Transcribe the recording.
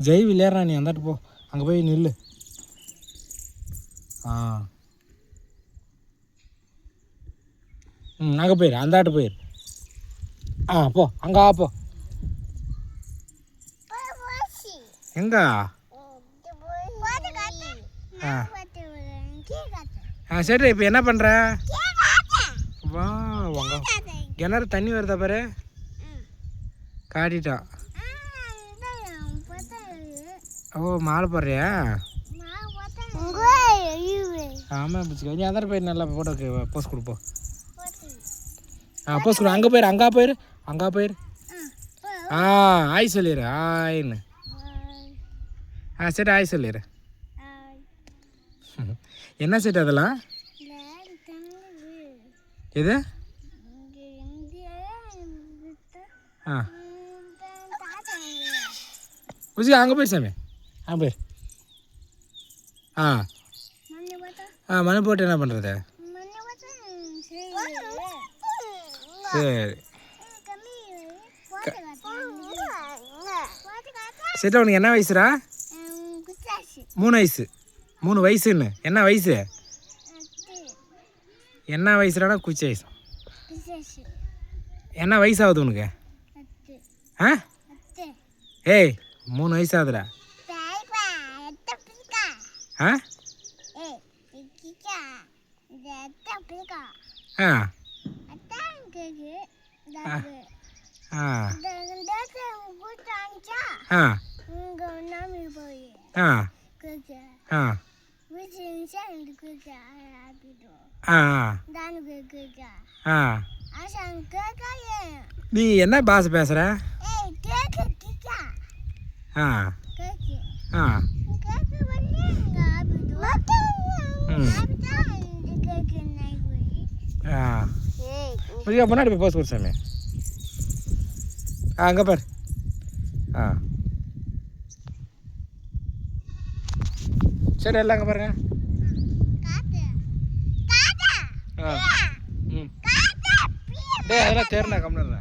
ஜெய் விளையாடுறா, நீ அந்தாட்டு போ, அங்கே போய் நில்லு. அங்கே போயிரு, அந்தாட்டு போயிரு. போ, அங்கே போ. எங்க? சரி, இப்போ என்ன பண்ணுற? வா, உங்க கிணறு தண்ணி வருதா பாரு. காட்டிட்டான். ஓ, மாலை போடுறியா? ஆமாம் பிடிச்சிக்க. நீ அந்தாட்டு போயிரு, நல்லா போட்டோ போஸ்ட் கொடுப்போம். போஸ்ட் கொடு. அங்கே போயிரு, அங்கே போயிரு. ஆய் சொல்லிடு, ஆயின்னு. சரி, ஆய் சொல்லிடு. என்ன செட் அதெல்லாம்? எது? புஜிக்கா, அங்கே போயிரு சாமி. போயிரு. மணி போட்டு என்ன பண்ணுறது? சரி சரி. உனக்கு என்ன வயசுடா? 3 வயசு. 3 வயசுன்னு என்ன வயசு? என்ன வயசுடானா? குச்சி வயசு. என்ன வயசாகுது உனக்கு? ஏய், 3 வயசு ஆகுதுடா. நீ என்ன பாஷை பேசுற? முன்னாடி போய் போஸ் சாமி. அங்கே பாரு. சரி, எல்லாம் அங்கே பாருங்க. டேய், அதெல்லாம் தேர்னா கம்மியா.